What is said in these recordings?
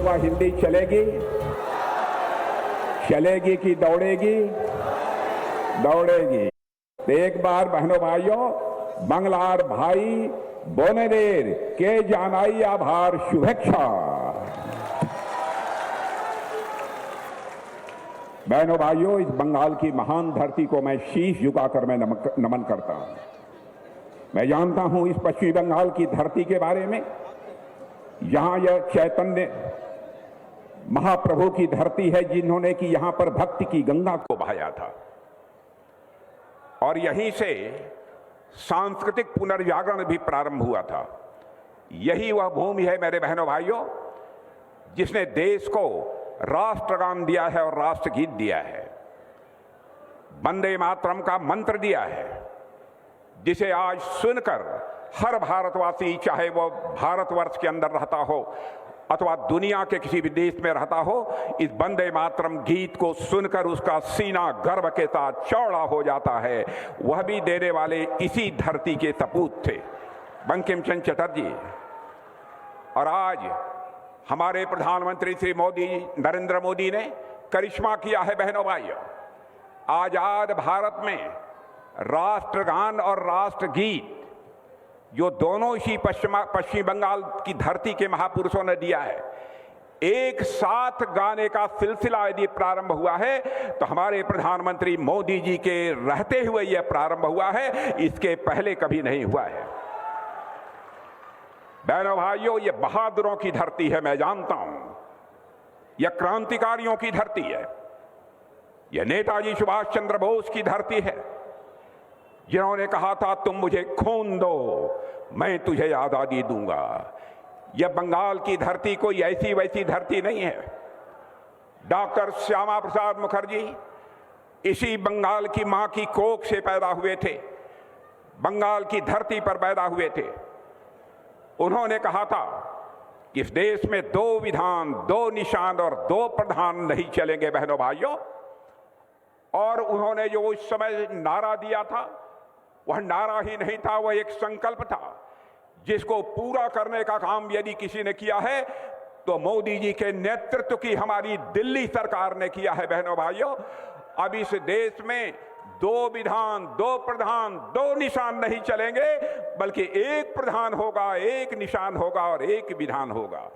वह हिंदी चलेगी चलेगी कि दौड़ेगी दौड़ेगी। तो एक बार बहनों भाइयों बांग्लार भाई बोनेदेर के जानाई आभार शुभेच्छा। बहनों भाइयों इस बंगाल की महान धरती को मैं शीश झुकाकर मैं नमन करता हूं। मैं जानता हूं इस पश्चिमी बंगाल की धरती के बारे में। यहां यह चैतन्य महाप्रभु की धरती है जिन्होंने कि यहां पर भक्ति की गंगा को बहाया था और यहीं से सांस्कृतिक पुनर्जागरण भी प्रारंभ हुआ था। यही वह भूमि है मेरे बहनों भाइयों जिसने देश को राष्ट्रगान दिया है और राष्ट्रगीत दिया है, वंदे मातरम का मंत्र दिया है, जिसे आज सुनकर हर भारतवासी चाहे वो भारतवर्ष के अंदर रहता हो अथवा दुनिया के किसी भी देश में रहता हो, इस वंदे मातरम गीत को सुनकर उसका सीना गर्व के साथ चौड़ा हो जाता है। वह भी देने वाले इसी धरती के सपूत थे, बंकिम चंद्र चटर्जी। और आज हमारे प्रधानमंत्री श्री मोदी नरेंद्र मोदी ने करिश्मा किया है बहनों भाइयों। आजाद भारत में राष्ट्रगान और राष्ट्रगीत जो दोनों इसी पश्चिमी बंगाल की धरती के महापुरुषों ने दिया है, एक साथ गाने का सिलसिला यदि प्रारंभ हुआ है तो हमारे प्रधानमंत्री मोदी जी के रहते हुए यह प्रारंभ हुआ है, इसके पहले कभी नहीं हुआ है। बहनों भाइयों ये बहादुरों की धरती है, मैं जानता हूं। यह क्रांतिकारियों की धरती है, यह नेताजी सुभाष चंद्र बोस की धरती है जिन्होंने कहा था तुम मुझे खून दो मैं तुझे आजादी दूंगा। यह बंगाल की धरती कोई ऐसी वैसी धरती नहीं है। डॉक्टर श्यामा प्रसाद मुखर्जी इसी बंगाल की मां की कोख से पैदा हुए थे, बंगाल की धरती पर पैदा हुए थे। उन्होंने कहा था कि इस देश में दो विधान, दो निशान और दो प्रधान नहीं चलेंगे बहनों भाइयों। और उन्होंने जो उस समय नारा दिया था वह नारा ही नहीं था, वह एक संकल्प था जिसको पूरा करने का काम यदि किसी ने किया है तो मोदी जी के नेतृत्व की हमारी दिल्ली सरकार ने किया है बहनों भाइयों। अब इस देश में दो विधान, दो प्रधान, दो निशान नहीं चलेंगे, बल्कि एक प्रधान होगा, एक निशान होगा और एक विधान होगा।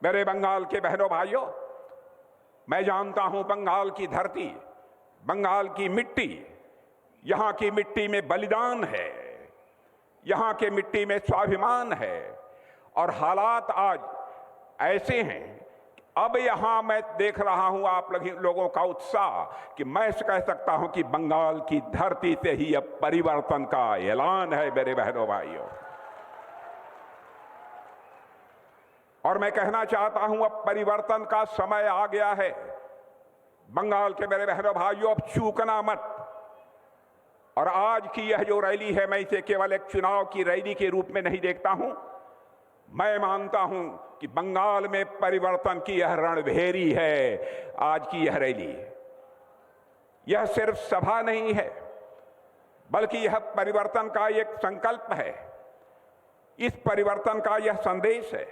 मेरे बंगाल के बहनों भाइयों, मैं जानता हूं बंगाल की धरती, बंगाल की मिट्टी, यहां की मिट्टी में बलिदान है, यहां के मिट्टी में स्वाभिमान है। और हालात आज ऐसे हैं, अब यहां मैं देख रहा हूं आप लोगों का उत्साह कि मैं कह सकता हूं कि बंगाल की धरती से ही अब परिवर्तन का ऐलान है मेरे बहनों भाइयों। और मैं कहना चाहता हूं अब परिवर्तन का समय आ गया है। बंगाल के मेरे बहनों भाइयों अब चूकना मत। और आज की यह जो रैली है मैं इसे केवल एक चुनाव की रैली के रूप में नहीं देखता हूं। मैं मानता हूं कि बंगाल में परिवर्तन की यह रणभेरी है आज की यह रैली। यह सिर्फ सभा नहीं है बल्कि यह परिवर्तन का एक संकल्प है, इस परिवर्तन का यह संदेश है।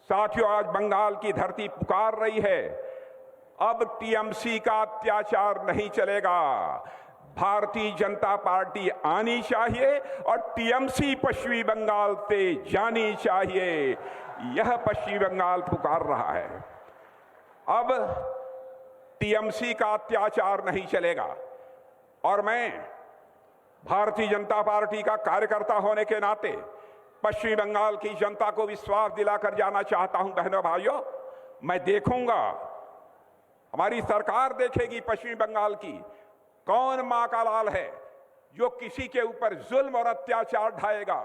साथियों आज बंगाल की धरती पुकार रही है, अब टीएमसी का अत्याचार नहीं चलेगा, भारतीय जनता पार्टी आनी चाहिए और टीएमसी पश्चिमी बंगाल से जानी चाहिए। यह पश्चिमी बंगाल पुकार रहा है। अब टीएमसी का अत्याचार नहीं चलेगा। और मैं भारतीय जनता पार्टी का कार्यकर्ता होने के नाते पश्चिमी बंगाल की जनता को विश्वास दिलाकर जाना चाहता हूं बहनों भाइयों, मैं देखूंगा, हमारी सरकार देखेगी पश्चिमी बंगाल की कौन मां का लाल है जो किसी के ऊपर जुल्म और अत्याचार ढाएगा,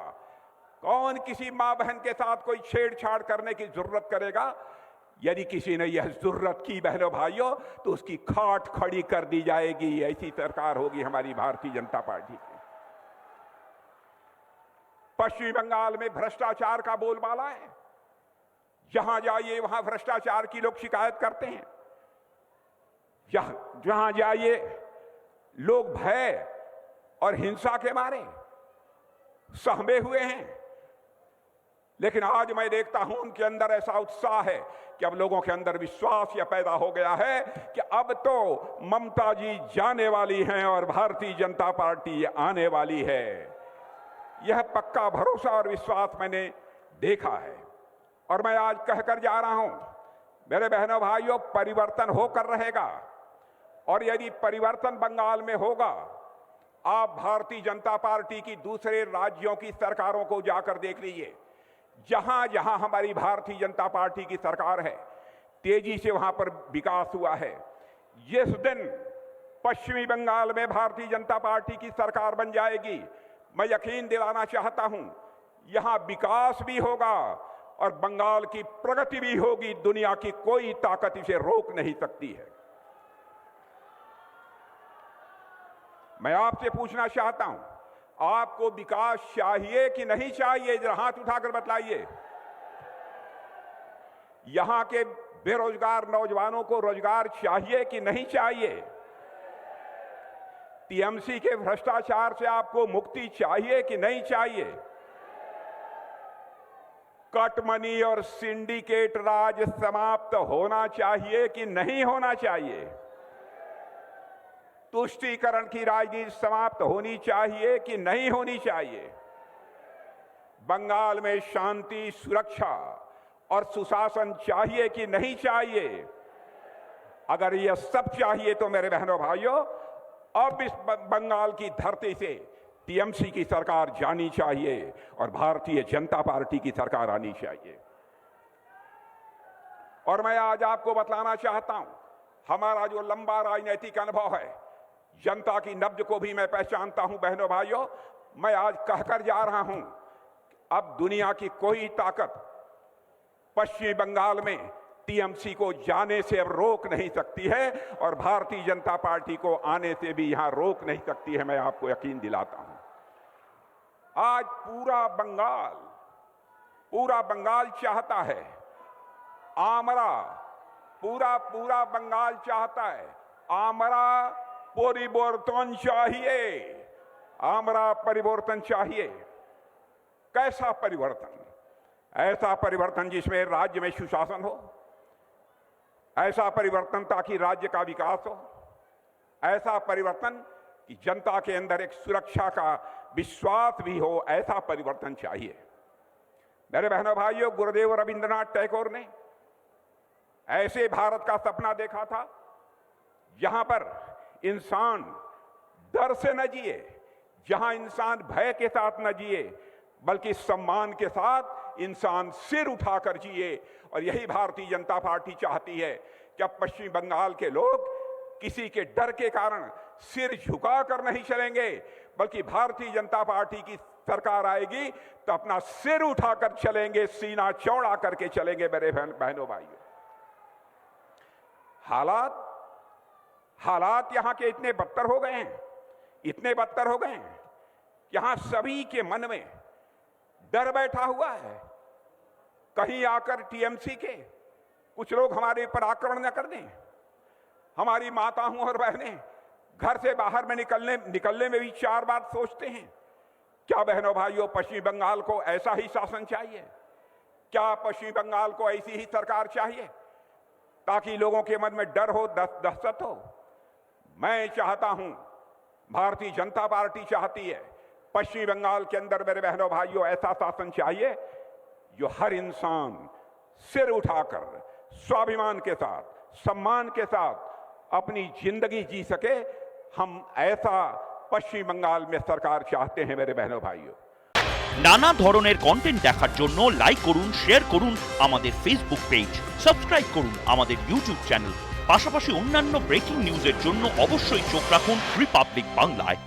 कौन किसी मां बहन के साथ कोई छेड़छाड़ करने की जरूरत करेगा। यदि किसी ने यह जरूरत की बहनों भाइयों तो उसकी खाट खड़ी कर दी जाएगी। ऐसी सरकार होगी हमारी भारतीय जनता पार्टी की। पश्चिमी बंगाल में भ्रष्टाचार का बोलबाला है, जहां जाइए वहां भ्रष्टाचार की लोग शिकायत करते हैं। जहां जाइए लोग भय और हिंसा के मारे सहमे हुए हैं। लेकिन आज मैं देखता हूं उनके अंदर ऐसा उत्साह है कि अब लोगों के अंदर विश्वास यह पैदा हो गया है कि अब तो ममता जी जाने वाली हैं और भारतीय जनता पार्टी आने वाली है। यह पक्का भरोसा और विश्वास मैंने देखा है और मैं आज कहकर जा रहा हूं, मेरे बहनों भाइयों, परिवर्तन होकर रहेगा। और यदि परिवर्तन बंगाल में होगा, आप भारतीय जनता पार्टी की दूसरे राज्यों की सरकारों को जाकर देख लीजिए। जहां जहां हमारी भारतीय जनता पार्टी की सरकार है, तेजी से वहां पर विकास हुआ है। जिस दिन पश्चिमी बंगाल में भारतीय जनता पार्टी की सरकार बन जाएगी, मैं यकीन दिलाना चाहता हूं, यहां विकास भी होगा और बंगाल की प्रगति भी होगी। दुनिया की कोई ताकत इसे रोक नहीं सकती है। मैं आपसे पूछना चाहता हूं, आपको विकास चाहिए कि नहीं चाहिए? जरा हाथ उठाकर बतलाइए। यहां के बेरोजगार नौजवानों को रोजगार चाहिए कि नहीं चाहिए? टीएमसी के भ्रष्टाचार से आपको मुक्ति चाहिए कि नहीं चाहिए? कटमनी और सिंडिकेट राज समाप्त होना चाहिए कि नहीं होना चाहिए? तुष्टीकरण की राजनीति समाप्त होनी चाहिए कि नहीं होनी चाहिए? बंगाल में शांति, सुरक्षा और सुशासन चाहिए कि नहीं चाहिए? अगर यह सब चाहिए तो मेरे बहनों भाइयों, अब इस बंगाल की धरती से टीएमसी की सरकार जानी चाहिए और भारतीय जनता पार्टी की सरकार आनी चाहिए। और मैं आज आपको बतलाना चाहता हूं, हमारा जो लंबा राजनीतिक अनुभव है, जनता की नब्ज को भी मैं पहचानता हूं। बहनों भाइयों, मैं आज कहकर जा रहा हूं, अब दुनिया की कोई ताकत पश्चिमी बंगाल में टीएमसी को जाने से अब रोक नहीं सकती है और भारतीय जनता पार्टी को आने से भी यहां रोक नहीं सकती है। मैं आपको यकीन दिलाता हूं। आज पूरा बंगाल चाहता है, आमरा पूरा बंगाल चाहता है, आमरा परिवर्तन चाहिए, आमरा परिवर्तन चाहिए। कैसा परिवर्तन? ऐसा परिवर्तन जिसमें राज्य में सुशासन हो, ऐसा परिवर्तन ताकि राज्य का विकास हो, ऐसा परिवर्तन कि जनता के अंदर एक सुरक्षा का विश्वास भी हो, ऐसा परिवर्तन चाहिए। मेरे बहनों भाइयों, गुरुदेव रविंद्रनाथ टैगोर ने ऐसे भारत का सपना देखा था जहां पर इंसान डर से न जिए, जहां इंसान भय के साथ न जिए, बल्कि सम्मान के साथ इंसान सिर उठाकर जिए। और यही भारतीय जनता पार्टी चाहती है कि अब पश्चिमी बंगाल के लोग किसी के डर के कारण सिर झुकाकर नहीं चलेंगे, बल्कि भारतीय जनता पार्टी की सरकार आएगी तो अपना सिर उठाकर चलेंगे, सीना चौड़ा करके चलेंगे। मेरे बहनों भाइयों, हालात यहां के इतने बदतर हो गए हैं, इतने बदतर हो गए हैं, यहां सभी के मन में डर बैठा हुआ है, कहीं आकर टीएमसी के कुछ लोग हमारे ऊपर आक्रमण न कर दें। हमारी माताओं और बहनें घर से बाहर में निकलने में भी 4 बार सोचते हैं। क्या बहनों भाइयों, पश्चिमी बंगाल को ऐसा ही शासन चाहिए? क्या पश्चिमी बंगाल को ऐसी ही सरकार चाहिए ताकि लोगों के मन में डर हो, दहशत हो? मैं चाहता हूं, भारतीय जनता पार्टी चाहती है, पश्चिमी बंगाल के अंदर मेरे बहनों भाइयों ऐसा शासन चाहिए जो हर इंसान सिर उठाकर स्वाभिमान के साथ, सम्मान के साथ अपनी जिंदगी जी सके। हम ऐसा पश्चिम बंगाल में सरकार चाहते हैं मेरे बहनों भाइयों। নানা ধরনের কন্টেন্ট দেখার জন্য লাইক করুন, শেয়ার করুন আমাদের ফেসবুক পেজ, সাবস্ক্রাইব করুন আমাদের ইউটিউব চ্যানেল। পাশাপাশি অন্যান্য ব্রেকিং নিউজের জন্য অবশ্যই চোখ রাখুন রিপাবলিক বাংলায়।